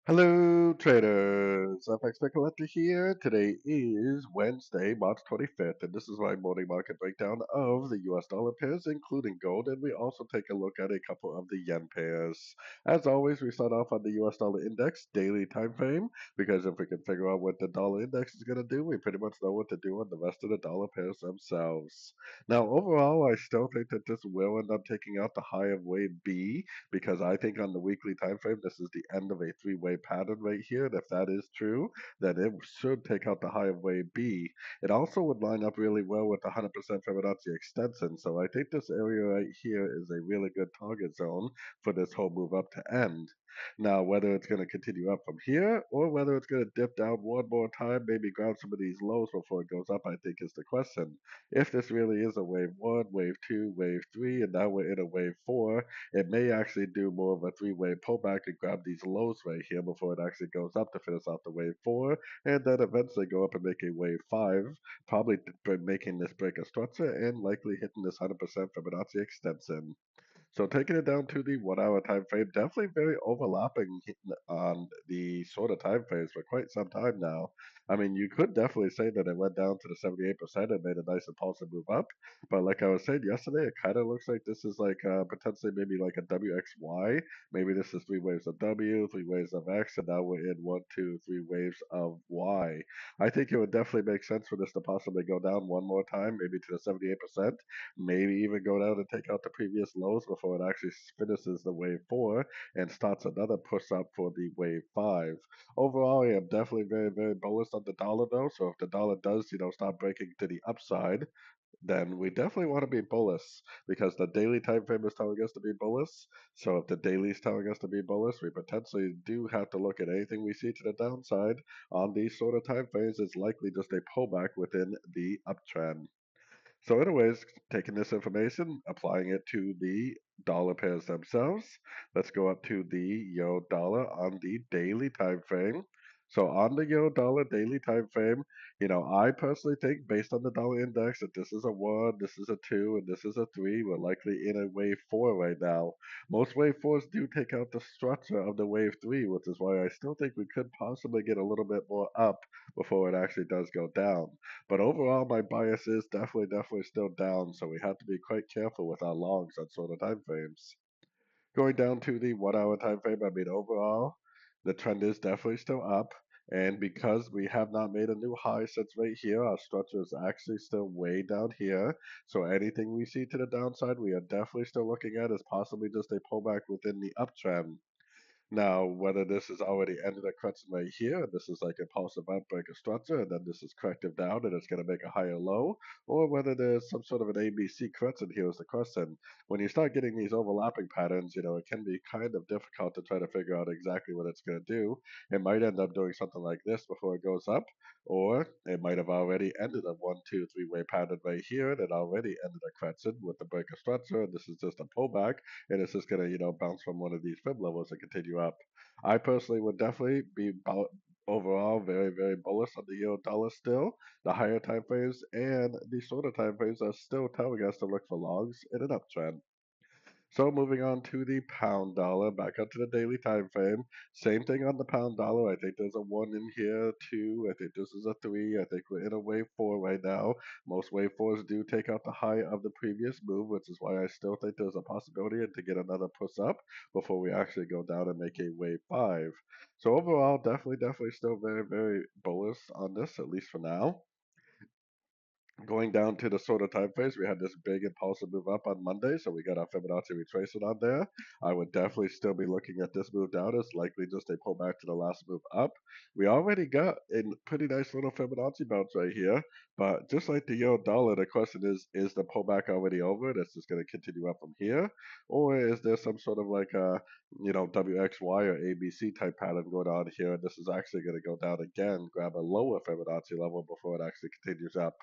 Hello, traders. FX Pip Collector here. Today is Wednesday, March 25th, and this is my morning market breakdown of the US dollar pairs, including gold, and we also take a look at a couple of the yen pairs. As always, we start off on the US dollar index daily time frame, because if we can figure out what the dollar index is going to do, we pretty much know what to do on the rest of the dollar pairs themselves. Now, overall, I still think that this will end up taking out the high of wave B, because I think on the weekly time frame, this is the end of a three-way pattern right here. And if that is true, then it should take out the high of wave B. It also would line up really well with the 100% Fibonacci extension. So I think this area right here is a really good target zone for this whole move up to end. Now, whether it's going to continue up from here or whether it's going to dip down one more time, maybe grab some of these lows before it goes up, I think is the question. If this really is a wave one, wave two, wave three, and now we're in a wave four, it may actually do more of a three-way pullback and grab these lows right here before it actually goes up to finish off the wave four, and then eventually go up and make a wave five, probably making this break a structure and likely hitting this 100% Fibonacci extension. So taking it down to the 1 hour time frame, definitely very overlapping on the sort of time frames for quite some time now. I mean, you could definitely say that it went down to the 78% and made a nice impulsive move up. But like I was saying yesterday, it kind of looks like this is like potentially maybe like a WXY. Maybe this is three waves of W, three waves of X, and now we're in one, two, three waves of Y. I think it would definitely make sense for this to possibly go down one more time, maybe to the 78%, maybe even go down and take out the previous lows before it actually finishes the wave four and starts another push up for the wave five. Overall, I am definitely very, very bullish on the dollar though. So if the dollar does, start breaking to the upside, then we definitely want to be bullish because the daily time frame is telling us to be bullish. So if the daily is telling us to be bullish, we potentially do have to look at anything we see to the downside on these sort of time frames. It's likely just a pullback within the uptrend. So anyways, taking this information, applying it to the dollar pairs themselves, let's go up to the euro dollar on the daily time frame. So on the euro dollar daily time frame, I personally think based on the dollar index that this is a one, this is a two, and this is a three. We're likely in a wave four right now. Most wave fours do take out the structure of the wave three, which is why I still think we could possibly get a little bit more up before it actually does go down. But overall, my bias is definitely still down, so we have to be quite careful with our longs on sort of time frames. Going down to the 1 hour time frame, I mean, overall, the trend is definitely still up. And because we have not made a new high since right here, our structure is actually still way down here. So anything we see to the downside, we are definitely still looking at as possibly just a pullback within the uptrend. Now, whether this is already ended a correction right here, and this is like impulsive outbreak of structure, and then this is corrective down and it's going to make a higher low, or whether there's some sort of an ABC correction here is the question. When you start getting these overlapping patterns, it can be kind of difficult to try to figure out exactly what it's going to do. It might end up doing something like this before it goes up, or it might have already ended a one, two, three-way pattern right here and it already ended a correction with the break of structure, and this is just a pullback and it's just going to bounce from one of these fib levels and continue up. I personally would definitely be overall very, very bullish on the euro dollar still. The higher time frames and the shorter time frames are still telling us to look for longs in an uptrend. So moving on to the pound dollar, back up to the daily time frame. Same thing on the pound dollar. I think there's a one in here, two. I think this is a three. I think we're in a wave four right now. Most wave fours do take out the high of the previous move, which is why I still think there's a possibility to get another push up before we actually go down and make a wave five. So overall, definitely still very, very bullish on this, at least for now. Going down to the sort of time phase, we had this big impulsive move up on Monday, so we got our Fibonacci retracement on there. I would definitely still be looking at this move down as likely just a pullback to the last move up. We already got a pretty nice little Fibonacci bounce right here, but just like the euro dollar, the question is the pullback already over? That's just going to continue up from here, or is there some sort of like a WXY or ABC type pattern going on here? And this is actually going to go down again, grab a lower Fibonacci level before it actually continues up.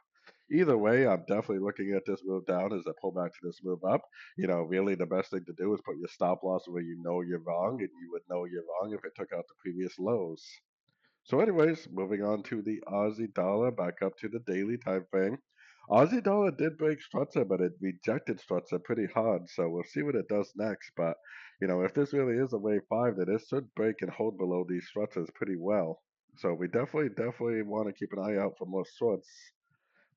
Either way, I'm definitely looking at this move down as a pullback to this move up. Really the best thing to do is put your stop loss where you know you're wrong, and you would know you're wrong if it took out the previous lows. So anyways, moving on to the Aussie dollar, back up to the daily time frame. Aussie dollar did break structure, but it rejected structure pretty hard. So we'll see what it does next. But if this really is a wave five, then it should break and hold below these structures pretty well. So we definitely want to keep an eye out for more shorts.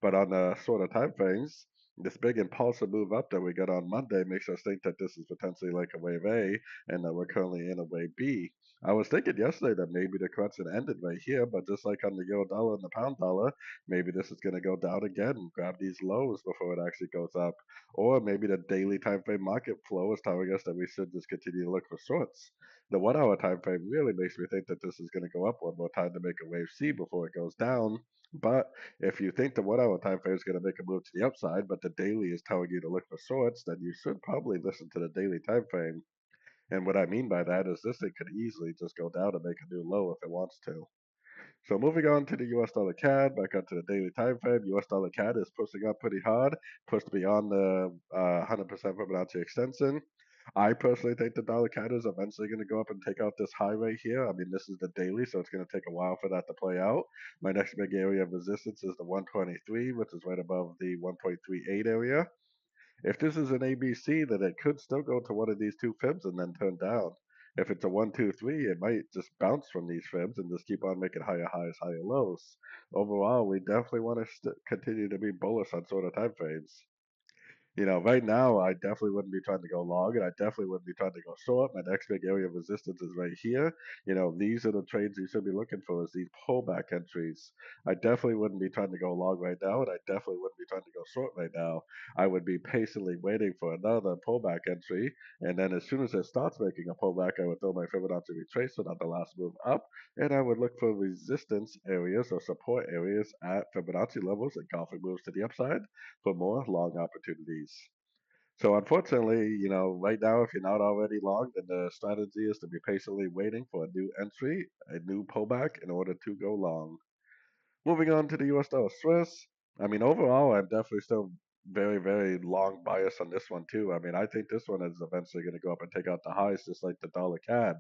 But on the shorter time frames, this big impulsive move up that we got on Monday makes us think that this is potentially like a wave A and that we're currently in a wave B. I was thinking yesterday that maybe the correction ended right here, but just like on the euro dollar and the pound dollar, maybe this is going to go down again and grab these lows before it actually goes up. Or maybe the daily time frame market flow is telling us that we should just continue to look for shorts. The 1 hour time frame really makes me think that this is going to go up one more time to make a wave C before it goes down. But if you think the 1 hour time frame is going to make a move to the upside, but the daily is telling you to look for shorts, then you should probably listen to the daily time frame. And what I mean by that is this thing could easily just go down and make a new low if it wants to. So moving on to the US dollar CAD, back onto the daily time frame, US dollar CAD is pushing up pretty hard, pushed beyond the 100% Fibonacci extension. I personally think the dollar CAD is eventually going to go up and take out this high right here. I mean, this is the daily, so it's going to take a while for that to play out. My next big area of resistance is the 123, which is right above the 1.38 area. If this is an ABC, then it could still go to one of these two fibs and then turn down. If it's a 1, 2, 3, it might just bounce from these fibs and just keep on making higher highs, higher lows. Overall, we definitely want to continue to be bullish on sort of time frames. Right now, I definitely wouldn't be trying to go long, and I definitely wouldn't be trying to go short. My next big area of resistance is right here. These are the trades you should be looking for, is these pullback entries. I definitely wouldn't be trying to go long right now, and I definitely wouldn't be trying to go short right now. I would be patiently waiting for another pullback entry, and then as soon as it starts making a pullback, I would throw my Fibonacci retracement on the last move up, and I would look for resistance areas or support areas at Fibonacci levels and golfing moves to the upside for more long opportunities. So unfortunately, right now, if you're not already long, then the strategy is to be patiently waiting for a new entry, a new pullback in order to go long. Moving on to the US dollar Swiss. I mean, overall, I'm definitely still very, very long bias on this one too. I mean, I think this one is eventually going to go up and take out the highs just like the dollar CAD.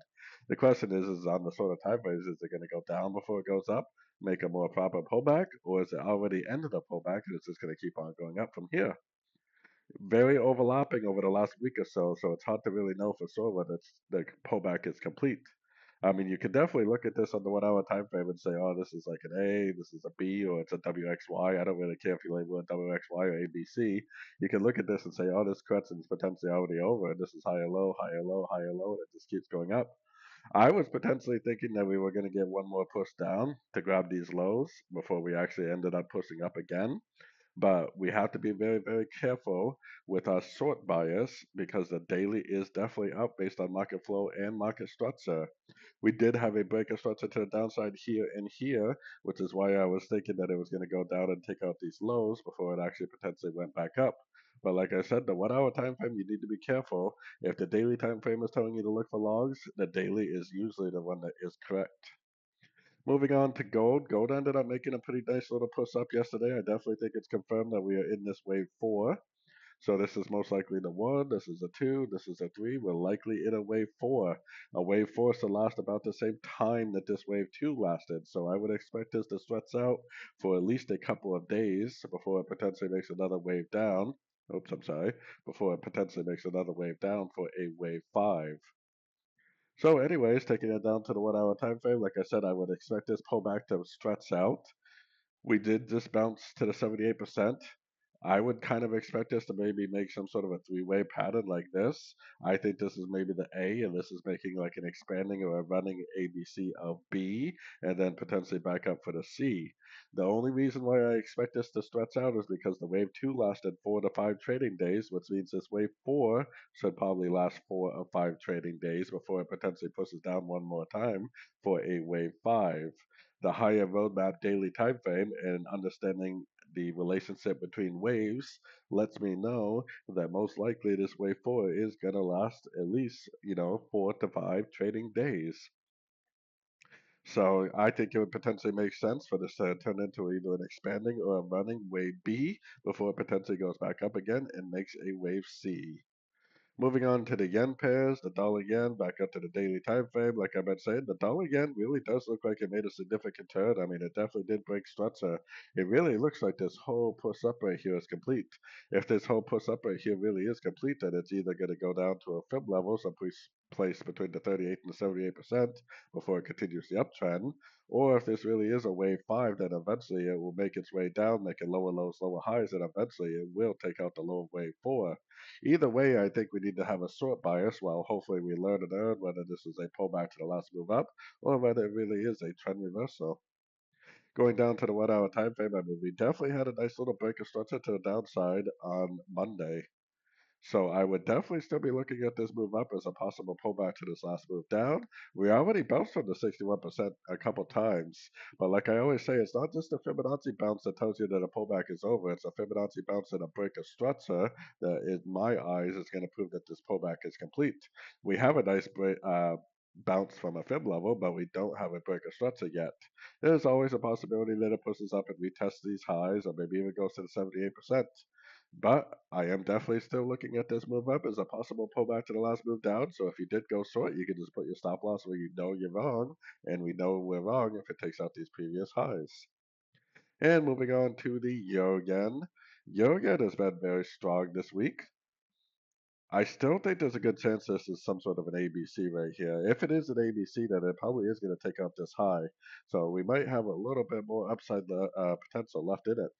The question is on the sort of time frames, is it going to go down before it goes up, make a more proper pullback, or is it already ended a pullback and it's just going to keep on going up from here? Very overlapping over the last week or so, so it's hard to really know for sure whether the pullback is complete. I mean, you can definitely look at this on the 1 hour time frame and say, oh, this is like an A, this is a B, or it's a WXY. I don't really care if you label it WXY or ABC. You can look at this and say, oh, this correction is potentially already over, and this is higher low, higher low, higher low, and it just keeps going up. I was potentially thinking that we were going to get one more push down to grab these lows before we actually ended up pushing up again. But we have to be very, very careful with our short bias because the daily is definitely up based on market flow and market structure. We did have a break of structure to the downside here and here, which is why I was thinking that it was going to go down and take out these lows before it actually potentially went back up. But like I said, the 1 hour time frame, you need to be careful. If the daily time frame is telling you to look for longs, the daily is usually the one that is correct. Moving on to gold. Gold ended up making a pretty nice little push up yesterday. I definitely think it's confirmed that we are in this wave four. So this is most likely the 1, this is a 2, this is a 3. We're likely in a wave 4. A wave 4 is to last about the same time that this wave 2 lasted. So I would expect this to stretch out for at least a couple of days before it potentially makes another wave down. Oops, I'm sorry. Before it potentially makes another wave down for a wave 5. So anyways, taking it down to the 1 hour time frame, like I said, I would expect this pullback to stretch out. We did just bounce to the 78%. I would kind of expect us to maybe make some sort of a three-way pattern like this. I think this is maybe the A, and this is making like an expanding or a running ABC of B, and then potentially back up for the C. The only reason why I expect this to stretch out is because the wave 2 lasted 4 to 5 trading days, which means this wave 4 should probably last 4 or 5 trading days before it potentially pushes down one more time for a wave 5. The higher roadmap daily time frame and understanding the relationship between waves lets me know that most likely this wave 4 is going to last at least 4 to 5 trading days. So I think it would potentially make sense for this to turn into either an expanding or a running wave B before it potentially goes back up again and makes a wave C. Moving on to the yen pairs, the dollar yen back up to the daily time frame. Like I've been saying, the dollar yen really does look like it made a significant turn. I mean, it definitely did break structure. It really looks like this whole push up right here is complete. If this whole push up right here really is complete, then it's either going to go down to a fib level, someplace place between the 38 and the 78% before it continues the uptrend. Or if this really is a wave 5, then eventually it will make its way down, making lower lows, lower highs, and eventually it will take out the low wave 4. Either way, I think we need to have a short bias while hopefully we learn and earn whether this is a pullback to the last move up or whether it really is a trend reversal. Going down to the 1 hour time frame, I mean, we definitely had a nice little break of structure to the downside on Monday. So I would definitely still be looking at this move up as a possible pullback to this last move down. We already bounced from the 61% a couple times, but like I always say, it's not just a Fibonacci bounce that tells you that a pullback is over. It's a Fibonacci bounce and a break of structure that, in my eyes, is going to prove that this pullback is complete. We have a nice bounce from a fib level, but we don't have a break of structure yet. There's always a possibility that it pushes up and retests these highs, or maybe even goes to the 78%. But I am definitely still looking at this move up as a possible pullback to the last move down. So if you did go short, you can just put your stop loss where you know you're wrong, and we know we're wrong if it takes out these previous highs. And moving on to the euro yen. Euro yen has been very strong this week. I still think there's a good chance this is some sort of an ABC right here. If it is an ABC, then it probably is going to take out this high. So we might have a little bit more upside potential left in it.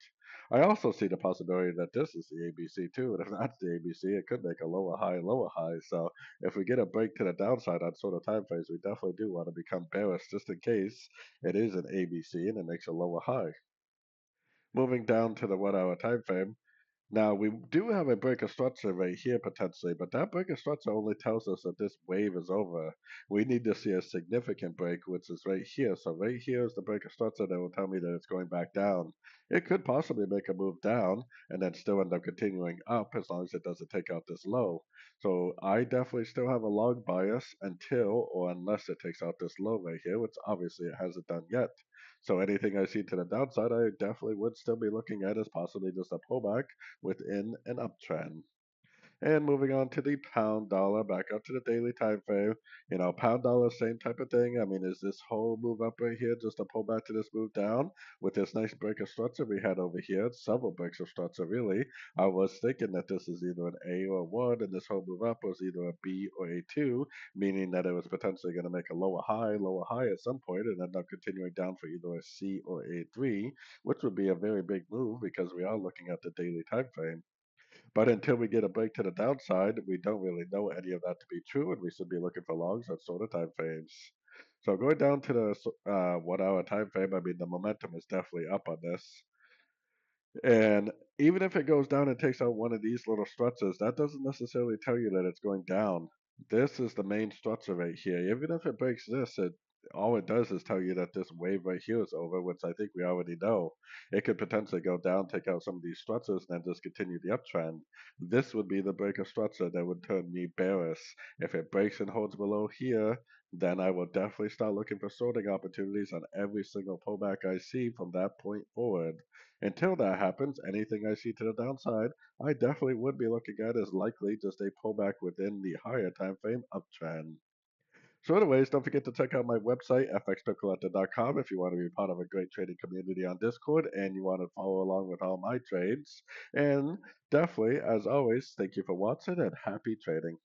I also see the possibility that this is the ABC too, and if that's the ABC, it could make a lower high. So if we get a break to the downside on sort of time frames, we definitely do want to become bearish just in case it is an ABC and it makes a lower high. Moving down to the 1 hour time frame. Now, we do have a break of structure right here potentially, but that break of structure only tells us that this wave is over. We need to see a significant break, which is right here. So right here is the break of structure that will tell me that it's going back down. It could possibly make a move down and then still end up continuing up as long as it doesn't take out this low. So I definitely still have a long bias until or unless it takes out this low right here, which obviously it hasn't done yet. So anything I see to the downside, I definitely would still be looking at as possibly just a pullback within an uptrend. And moving on to the pound dollar, back up to the daily time frame. You know, pound dollar, same type of thing. I mean, is this whole move up right here just a pullback to this move down with this nice break of structure we had over here? Several breaks of structure, really. I was thinking that this is either an A or a 1, and this whole move up was either a B or a 2, meaning that it was potentially going to make a lower high at some point, and end up continuing down for either a C or a 3, which would be a very big move because we are looking at the daily time frame. But until we get a break to the downside, we don't really know any of that to be true, and we should be looking for longs on shorter time frames. So going down to the 1 hour time frame, I mean, the momentum is definitely up on this. And even if it goes down and takes out one of these little structures, that doesn't necessarily tell you that it's going down. This is the main structure right here. Even if it breaks this, all it does is tell you that this wave right here is over, which I think we already know. It could potentially go down, take out some of these structures, and then just continue the uptrend. This would be the break of structure that would turn me bearish. If it breaks and holds below here, then I will definitely start looking for sorting opportunities on every single pullback I see from that point forward. Until that happens, anything I see to the downside, I definitely would be looking at as likely just a pullback within the higher time frame uptrend. So anyways, don't forget to check out my website, fxpipcollector.com, if you want to be part of a great trading community on Discord and you want to follow along with all my trades. And definitely, as always, thank you for watching and happy trading.